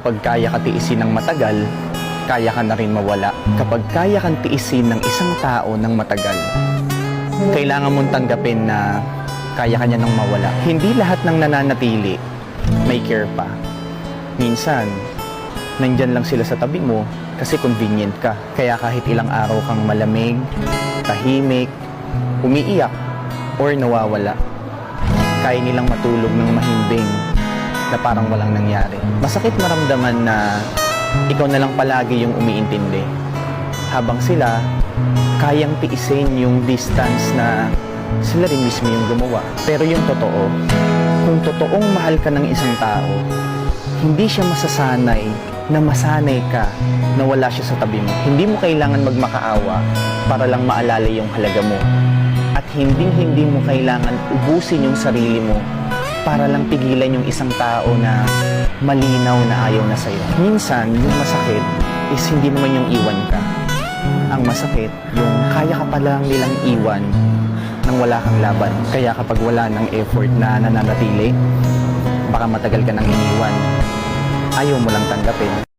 Kapag kaya ka tiisin ng matagal, kaya ka na rin mawala. Kapag kaya kang tiisin ng isang tao ng matagal, kailangan mong tanggapin na kaya ka niya nang mawala. Hindi lahat ng nananatili may care pa. Minsan, nandyan lang sila sa tabi mo kasi convenient ka. Kaya kahit ilang araw kang malamig, tahimik, umiiyak, or nawawala, kaya nilang matulog ng mahimbing na parang walang nangyari. Masakit maramdaman na ikaw na lang palagi yung umiintindi. Habang sila, kayang tiisin yung distance na sila rin mismo yung gumawa. Pero yung totoo, kung totoong mahal ka ng isang tao, hindi siya masasanay na masanay ka na wala siya sa tabi mo. Hindi mo kailangan magmakaawa para lang maalala yung halaga mo. At hindi mo kailangan ubusin yung sarili mo para lang pigilan yung isang tao na malinaw na ayaw na sa'yo. Minsan, yung masakit is hindi naman yung iwan ka. Ang masakit, yung kaya ka palang nilang iwan nang wala kang laban. Kaya kapag wala ng effort na nananatili, baka matagal ka nang iniwan. Ayaw mo lang tanggapin.